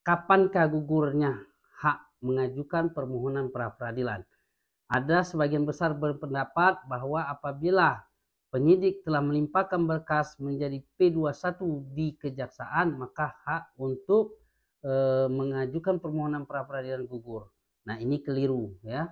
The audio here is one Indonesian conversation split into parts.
kapankah gugurnya hak mengajukan permohonan pra-peradilan? Ada sebagian besar berpendapat bahwa apabila penyidik telah melimpahkan berkas menjadi P21 di kejaksaan, maka hak untuk mengajukan permohonan pra-peradilan gugur. Nah, ini keliru ya.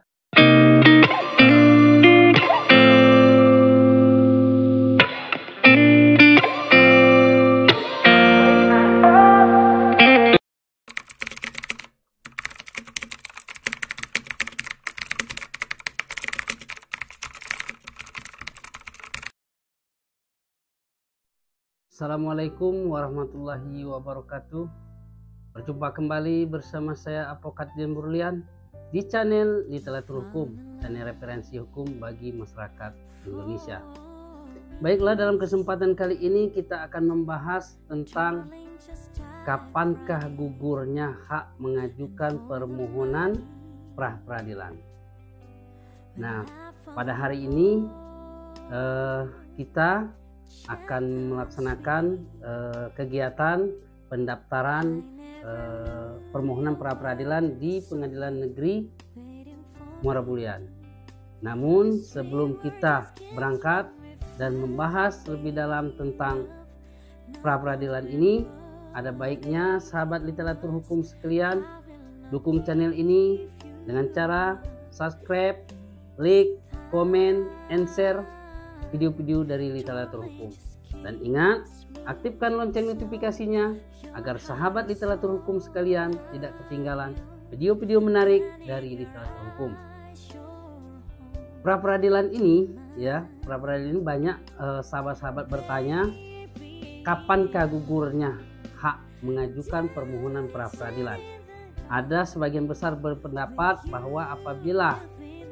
Assalamualaikum warahmatullahi wabarakatuh. Berjumpa kembali bersama saya Advokat Dian Burlian di channel Literatur Hukum, channel referensi hukum bagi masyarakat Indonesia. Baiklah, dalam kesempatan kali ini kita akan membahas tentang kapankah gugurnya hak mengajukan permohonan pra-peradilan. Nah, pada hari ini kita akan melaksanakan kegiatan pendaftaran permohonan pra-peradilan di Pengadilan Negeri Muara Bulyan. Namun sebelum kita berangkat dan membahas lebih dalam tentang pra-peradilan ini, ada baiknya sahabat literatur hukum sekalian dukung channel ini dengan cara subscribe, like, komen, and share video-video dari literatur hukum. Dan ingat, aktifkan lonceng notifikasinya agar sahabat literatur hukum sekalian tidak ketinggalan video-video menarik dari literatur hukum. Pra-peradilan ini banyak sahabat-sahabat bertanya, kapankah gugurnya hak mengajukan permohonan pra-peradilan? Ada sebagian besar berpendapat bahwa apabila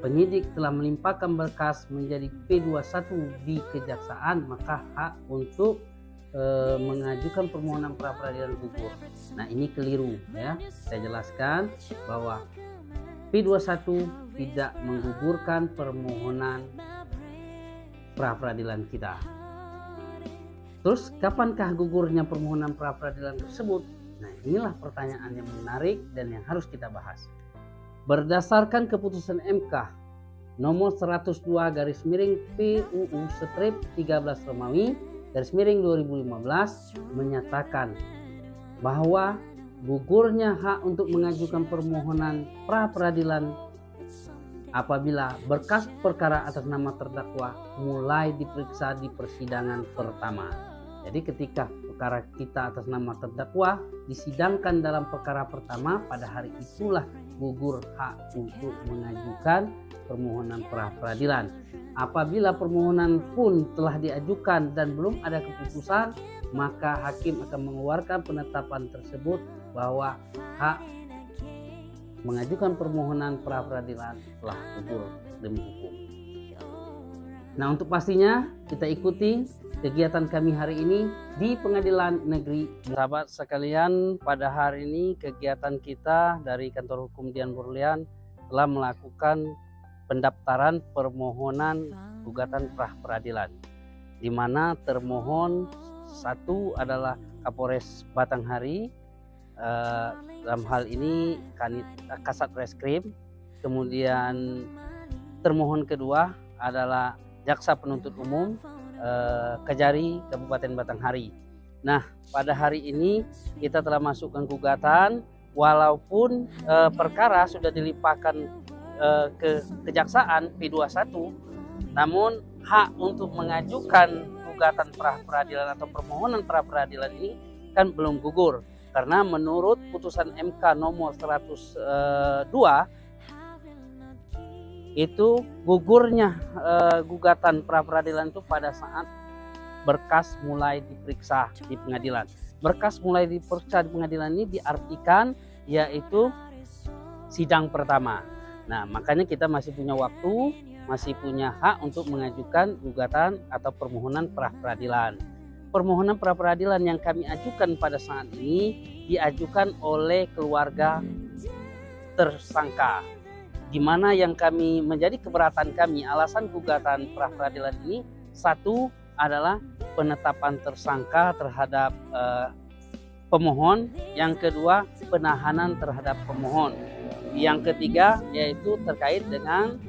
penyidik telah melimpahkan berkas menjadi P21 di kejaksaan, maka hak untuk mengajukan permohonan pra-peradilan gugur. Nah, ini keliru ya. Saya jelaskan bahwa P21 tidak menggugurkan permohonan pra-peradilan kita. Terus kapankah gugurnya permohonan pra-peradilan tersebut? Nah, inilah pertanyaan yang menarik dan yang harus kita bahas. Berdasarkan keputusan MK nomor 102 PUU/13 menyatakan bahwa gugurnya hak untuk mengajukan permohonan pra-peradilan apabila berkas perkara atas nama terdakwa mulai diperiksa di persidangan pertama. Jadi ketika perkara kita atas nama terdakwa disidangkan dalam perkara pertama, pada hari itulah gugur hak untuk mengajukan permohonan pra-peradilan. Apabila permohonan pun telah diajukan dan belum ada keputusan, maka hakim akan mengeluarkan penetapan tersebut bahwa hak mengajukan permohonan pra-peradilan telah gugur demi hukum. Nah, untuk pastinya kita ikuti kegiatan kami hari ini di Pengadilan Negeri. Sahabat sekalian, pada hari ini kegiatan kita dari Kantor Hukum Dian Burlian telah melakukan pendaftaran permohonan gugatan pra-peradilan, di mana termohon satu adalah Kapolres Batanghari, dalam hal ini Kasat Reskrim, kemudian termohon kedua adalah Jaksa Penuntut Umum Kejari Kabupaten Batanghari. Nah, pada hari ini kita telah masukkan gugatan, walaupun perkara sudah dilimpahkan ke kejaksaan P21, namun hak untuk mengajukan gugatan pra-peradilan atau permohonan pra-peradilan ini kan belum gugur, karena menurut putusan MK nomor 102 itu gugurnya gugatan pra-peradilan itu pada saat berkas mulai diperiksa di pengadilan. Berkas mulai diperiksa di pengadilan ini diartikan yaitu sidang pertama. Nah, makanya kita masih punya waktu, masih punya hak untuk mengajukan gugatan atau permohonan pra-peradilan. Permohonan pra-peradilan yang kami ajukan pada saat ini diajukan oleh keluarga tersangka, di mana yang kami menjadi keberatan kami, alasan gugatan pra-peradilan ini, satu adalah penetapan tersangka terhadap pemohon, yang kedua penahanan terhadap pemohon, yang ketiga yaitu terkait dengan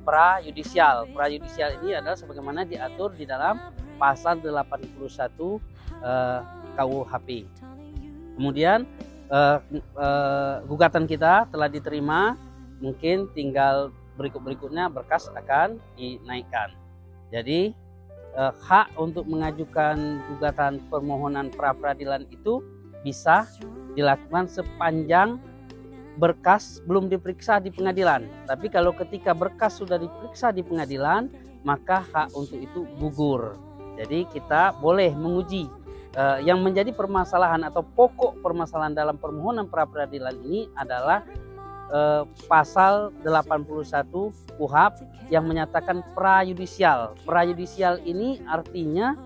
pra-yudisial. Pra-yudisial ini adalah sebagaimana diatur di dalam pasal 81 KUHP. Kemudian gugatan kita telah diterima, mungkin tinggal berikutnya berkas akan dinaikkan. Jadi hak untuk mengajukan gugatan permohonan pra-peradilan itu bisa dilakukan sepanjang berkas belum diperiksa di pengadilan. Tapi kalau ketika berkas sudah diperiksa di pengadilan, maka hak untuk itu gugur. Jadi kita boleh menguji yang menjadi permasalahan atau pokok permasalahan dalam permohonan pra-peradilan ini adalah pasal 81 KUHP yang menyatakan pra-yudisial. Pra-yudisial ini artinya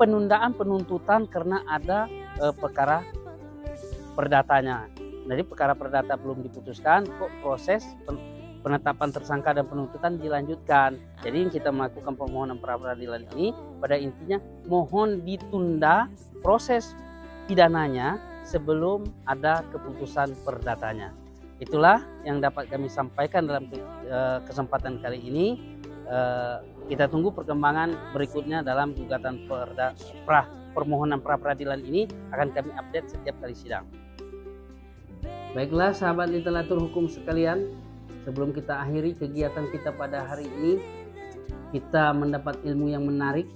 penundaan penuntutan karena ada perkara perdatanya. Jadi perkara perdata belum diputuskan, kok proses penetapan tersangka dan penuntutan dilanjutkan. Jadi kita melakukan permohonan pra-peradilan ini pada intinya mohon ditunda proses pidananya sebelum ada keputusan perdatanya. Itulah yang dapat kami sampaikan dalam kesempatan kali ini. Kita tunggu perkembangan berikutnya dalam gugatan permohonan pra-peradilan ini, akan kami update setiap kali sidang. Baiklah sahabat literatur hukum sekalian, sebelum kita akhiri kegiatan kita pada hari ini, kita mendapat ilmu yang menarik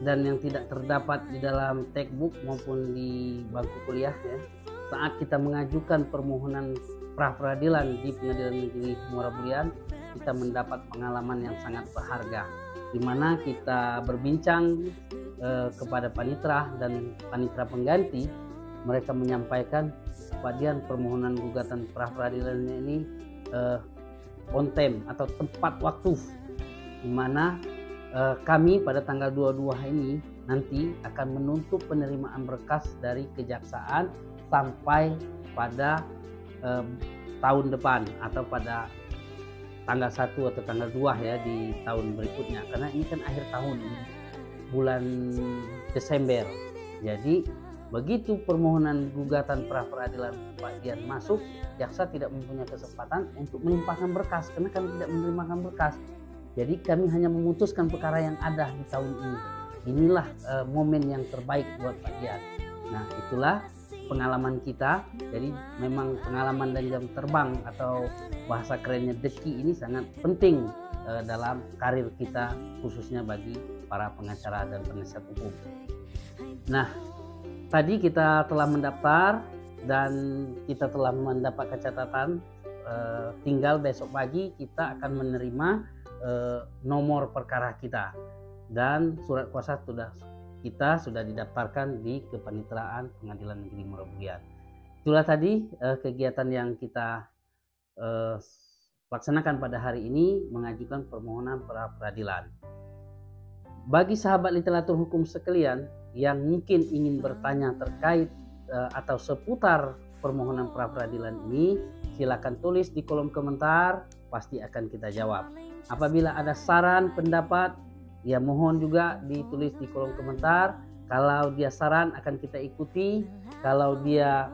dan yang tidak terdapat di dalam textbook maupun di bangku kuliah ya. Saat kita mengajukan permohonan pra-peradilan di Pengadilan Negeri Muara Bulian, kita mendapat pengalaman yang sangat berharga, di mana kita berbincang kepada panitra dan panitra pengganti. Mereka menyampaikan kepastian permohonan gugatan pra-peradilannya ini on time atau tepat waktu, di mana kami pada tanggal 22 ini nanti akan menuntut penerimaan berkas dari kejaksaan sampai pada tahun depan atau pada tanggal 1 atau tanggal 2 ya di tahun berikutnya, karena ini kan akhir tahun bulan Desember. Jadi begitu permohonan gugatan pra-peradilan kepastian masuk, jaksa tidak mempunyai kesempatan untuk melimpahkan berkas karena kami tidak menerima berkas. Jadi kami hanya memutuskan perkara yang ada di tahun ini. Inilah momen yang terbaik buat Pak Dian. Nah, itulah pengalaman kita. Jadi memang pengalaman dan jam terbang atau bahasa kerennya deki ini sangat penting dalam karir kita, khususnya bagi para pengacara dan penasihat hukum. Nah, tadi kita telah mendaftar dan kita telah mendapat catatan, tinggal besok pagi kita akan menerima nomor perkara kita dan surat kuasa kita sudah didaftarkan di Kepanitraan Pengadilan Negeri Muara Bulian. Itulah tadi kegiatan yang kita laksanakan pada hari ini, mengajukan permohonan pra-peradilan. Bagi sahabat literatur hukum sekalian yang mungkin ingin bertanya terkait atau seputar permohonan pra-peradilan ini, silakan tulis di kolom komentar, pasti akan kita jawab. Apabila ada saran, pendapat, ya mohon juga ditulis di kolom komentar. Kalau dia saran akan kita ikuti, kalau dia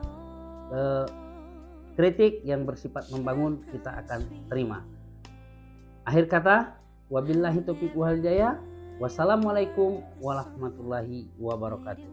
kritik yang bersifat membangun kita akan terima. Akhir kata, wabillahi taufiq wal hidayah. Wassalamualaikum warahmatullahi wabarakatuh.